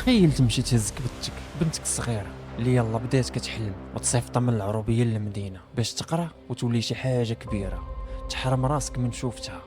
تخيل تمشي تهز بنتك الصغيره اللي يلا بدات كتحلم وتصيفط من العروبيه للمدينه باش تقرا وتولي شي حاجه كبيره. تحرم راسك من شوفتها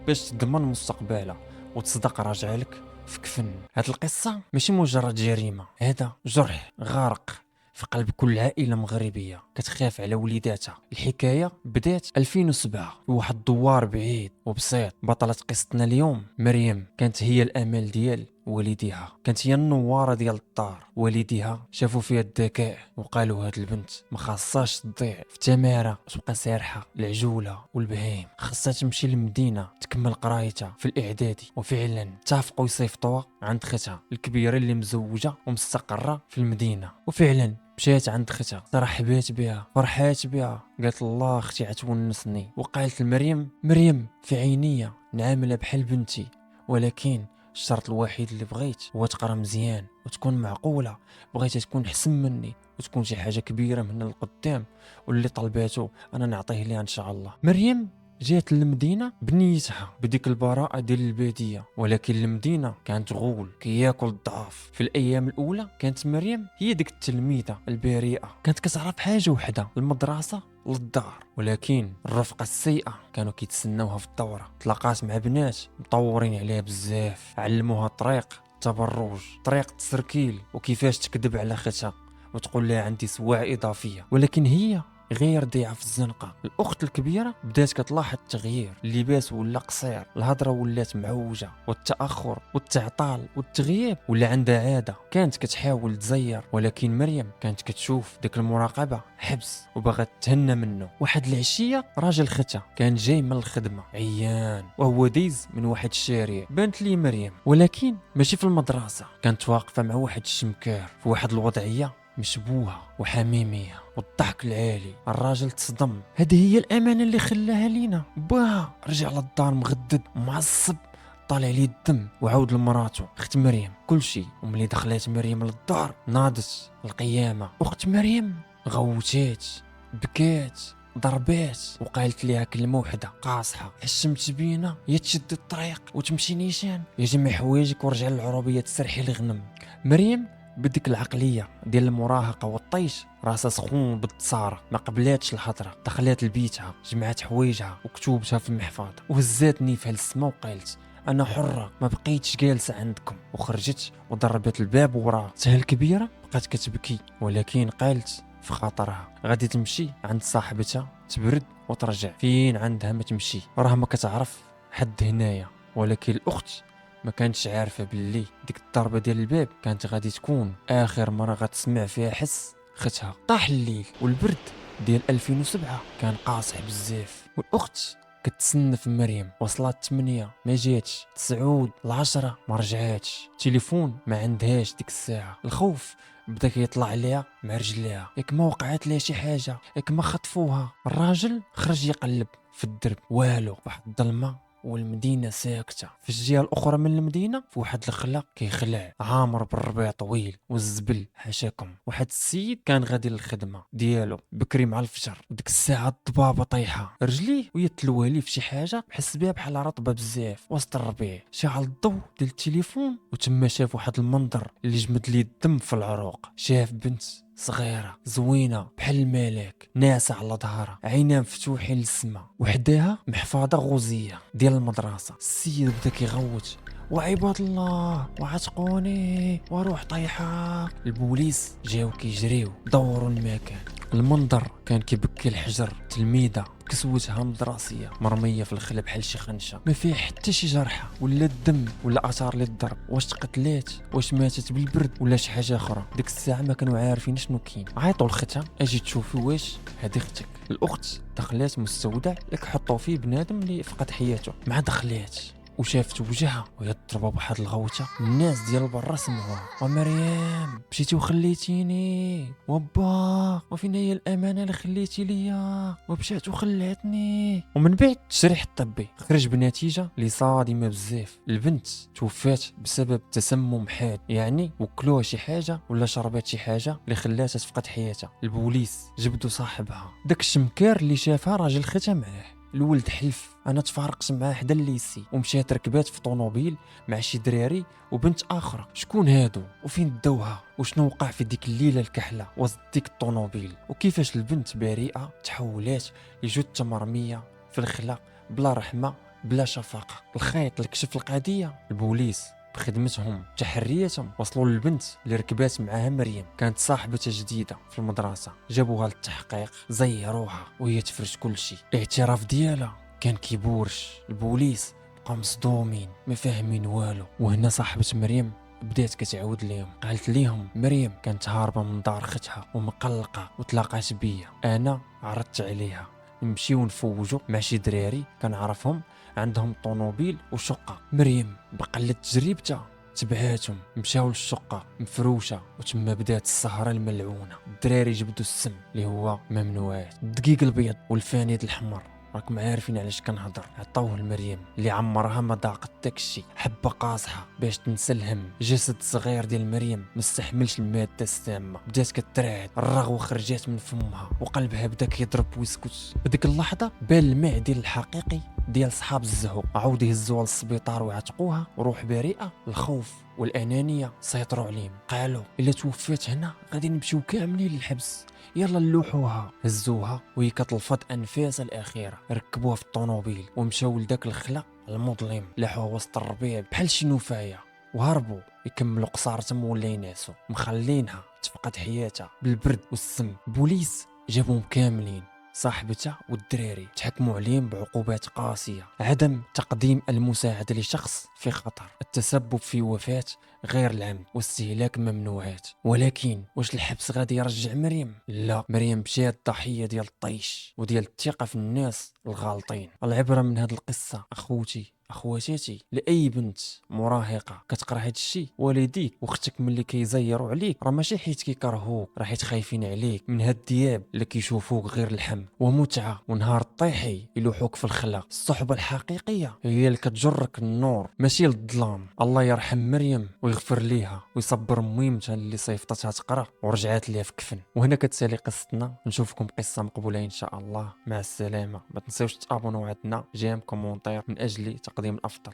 باش تضمن مستقبلها وتصدق راجعلك في كفن. هاد القصه ماشي مجرد جريمه، هذا جرح غارق في قلب كل عائله مغربيه كتخاف على وليداتها. الحكايه بدات 2007 وواحد الدوار بعيد وبسيط. بطله قصتنا اليوم مريم كانت هي الامل ديال والديها، كانت هي النواره ديال الدار. والديها شافوا فيها الذكاء وقالوا هاد البنت ما خاصهاش تضيع في تماره تبقى سارحه العجوله والبهيم، خاصها تمشي للمدينه تكمل قرايتها في الاعدادي. وفعلا اتفقوا يصيفطوها عند ختها الكبيره اللي مزوجه ومستقره في المدينه. وفعلا مشات عند ختها، ترحبات بها، فرحات بها، قالت الله اختي عتونسني. وقالت لمريم مريم في عينيا نعاملها بحال بنتي، ولكن الشرط الوحيد اللي بغيت هو تقرا مزيان وتكون معقوله. بغيتها تكون حسن مني وتكون شي حاجه كبيره من القدام، واللي طلباته انا نعطيه ليها ان شاء الله. مريم جات للمدينه بنيتها بديك البراءه ديال الباديه، ولكن المدينه كانت غول كياكل الضعاف. في الايام الاولى كانت مريم هي ديك التلميذه البريئه، كانت كتعرف حاجه وحده، المدرسه للدار. ولكن الرفقه السيئه كانوا كيتسناوها في الدوره. تلاقات مع بنات مطورين عليها بزاف، علموها الطريق التبرج، طريقه التسركيل، وكيفاش تكذب على ختها وتقول لها عندي سواع اضافيه. ولكن هي غير ضيعه في الزنقه. الاخت الكبيره بدات كتلاحظ التغيير، اللباس ولا قصير، الهضره ولات معوجه، والتاخر والتعطال والتغييب ولا عندها عاده. كانت كتحاول تزير، ولكن مريم كانت كتشوف ديك المراقبه حبس وبغات تهنى منه. واحد العشيه راجل ختها كان جاي من الخدمه عيان وهو ديز من واحد الشارع. بانت لي مريم، ولكن ماشي في المدرسه، كانت واقفه مع واحد الشمكار في واحد الوضعيه مشبوهه وحميميه والضحك العالي. الراجل تصدم، هذه هي الامانه اللي خلاها لينا. باها رجع للدار مغدد معصب، طالع ليه الدم، وعاود لمراته اخت مريم كل شيء. وملي دخلت مريم للدار ناضت القيامه. اخت مريم غوتات، بكات، ضربات، وقالت ليها كلمه وحده قاصحه: حشمت بينا يا تشد الطريق وتمشي نيشان، يا جمع حوايجك ورجع للعروبيه تسرحي الغنم. مريم بديك العقليه ديال المراهقه والطيش، راسها سخون بالتصاره، ما قبلاتش الهضره. دخلات لبيتها، جمعات حوايجها وكتوبتها في المحفظه، وهزات نيفها للسما وقالت انا حره، ما بقيتش جالسه عندكم. وخرجت وضربت الباب وراها. تها الكبيره بقات كتبكي، ولكن قالت في خاطرها غادي تمشي عند صاحبتها تبرد وترجع. فين عندها ما تمشي، راه ما كتعرف حد هنايا. ولكن الاخت ما كانتش عارفه باللي ديك الضربه ديال الباب كانت غادي تكون اخر مره غتسمع فيها حس ختها. طاح الليل والبرد ديال 2007 كان قاصح بزاف، والاخت كتسنى في مريم. وصلت 8 ما جاتش، 9 10 ما رجعاتش، تليفون ما عندهاش ديك الساعه. الخوف بدا كيطلع عليها مع رجليها، ياك ما وقعت لها شي حاجه، ياك ما خطفوها. الراجل خرج يقلب في الدرب، والو، واحد الظلمه والمدينه ساكته. في الجهه الاخرى من المدينه في واحد الخلا كيخلع عامر بالربيع طويل والزبل حاشاكم. واحد السيد كان غادي للخدمه ديالو بكري مع الفجر، وديك الساعه الضبابه طايحه رجليه ويتلوى ليه في شي حاجه حس بها بحال رطبه بزاف وسط الربيع. شعل الضو ديال التليفون وتما شاف واحد المنظر اللي جمد ليه الدم في العروق. شاف بنت صغيرة زوينة بحال الملاك، ناعسة على ظهرها، عينها مفتوحين للسما، وحداها محفظة غوزية ديال المدرسة. السيد بدا كيغوت: وعباد الله وعتقوني وروح طايحة. البوليس جاو كيجريو دوروا المكان. المنظر كان كيبكي الحجر. تلميذة كسوتها مدرسيه مرميه في الخلا بحال شي خنشه، ما فيها حتى شي جرحه ولا الدم ولا اثار للضرب. واش تقتلات، واش ماتت بالبرد ولا شي حاجه اخرى؟ ديك الساعه ما كانوا عارفين شنو كاين. عيطوا لختها: اجي تشوفي واش هذه اختك. الاخت دخلات مستودع لك حطوا فيه بنادم اللي فقد حياته. مع دخلات وشافت وجهها وهي تضربه بواحد الغوته. الناس ديال برا سمعوها: ومريم بمشيتي وخليتيني، وبا وفين هي الامانه اللي خليتي ليا، ومشات وخلاتني. ومن بعد التشريح الطبي خرج بنتيجه اللي صادمه بزاف. البنت توفات بسبب تسمم حاد، يعني وكلوها شي حاجه ولا شربات شي حاجه اللي خلاتها تفقد حياتها. البوليس جبدوا صاحبها، داك الشمكار اللي شافها راجل ختها معاه. الولد حلف انا تفارقت مع حدا الليسي ومشات ركبات في طونوبيل مع شي دراري وبنت اخرى. شكون هادو وفين داوها وشنو وقع في ديك الليله الكحله وسط ديك الطونوبيل، وكيفاش البنت بريئه تحولات لجثه مرميه في الخلا بلا رحمه بلا شفقه. الخيط اللي كشف القضيه البوليس بخدمتهم تحريتهم وصلوا للبنت اللي ركبات معاها مريم، كانت صاحبتها جديده في المدرسه، جابوها للتحقيق زيروها وهي تفرج كل شيء. الاعتراف ديالها كان كيبورش. البوليس بقاو مصدومين ما فاهمين والو. وهنا صاحبة مريم بدات كتعاود ليهم، قالت ليهم مريم كانت هاربه من دار اختها ومقلقه وتلاقات بيا، انا عرضت عليها نمشيو نفوجو مع شي دراري كنعرفهم عندهم طونوبيل وشقه. مريم بقلة تجربتها تبعاتهم، مشاو للشقه مفروشه وتما بدات السهره الملعونه. الدراري جبدوا السم اللي هو ممنوعات، الدقيق البيض والفانيد الحمر، راكم عارفين علاش كنهضر. عطاوه لمريم اللي عمرها ما ذاقت داكشي، حبه قاصحه باش تنسى الهم. جسد صغير ديال مريم مستحملش الماده السامه، بدات كترعد، الرغوه خرجات من فمها وقلبها بدا كيضرب ويسكت. بديك اللحظه بان المعدن الحقيقي ديال صحاب الزهو، عاود يهزوها للسبيطار ويعتقوها وروح بريئه. الخوف والانانيه سيطروا عليهم، قالوا الا توفات هنا غادي نمشيو كاملين للحبس، يلا نلوحوها. هزوها وهي كتلفظ انفاسها الاخيره، ركبوها في الطونوبيل ومشاو لذاك الخلا المظلم، لاحوها وسط الربيع بحال شي نفايه وهربوا يكملوا قصارتهم ولا ينعسوا، مخلينها تفقد حياتها بالبرد والسم. بوليس جابوهم كاملين، صاحبتها والدراري تحكموا عليهم بعقوبات قاسيه: عدم تقديم المساعده لشخص في خطر، التسبب في وفاه غير العمد، واستهلاك ممنوعات. ولكن واش الحبس غادي يرجع مريم؟ لا، مريم مشات ضحيه ديال الطيش وديال الثقه في الناس الغالطين. العبره من هذه القصه اخوتي اخواتاتي لاي بنت مراهقه كتقرا هذا الشيء، والديك واختك ملي كيزيروا عليك راه ماشي حيت كيكرهوك، راه حيت خايفين عليك من هاد الدياب اللي كيشوفوك غير اللحم ومتعه، ونهار طيحي يلوحوك في الخلا. الصحبه الحقيقيه هي اللي كتجرك النور ماشي للظلام. الله يرحم مريم ويغفر ليها ويصبر ميمتها اللي صيفطتها تقرا ورجعت ليها في كفن. وهنا كتسالي قصتنا، نشوفكم قصه مقبوله ان شاء الله. مع السلامه. ما تنساوش تابونوا عندنا، جيم كومونتير من اجل تقديم الافضل.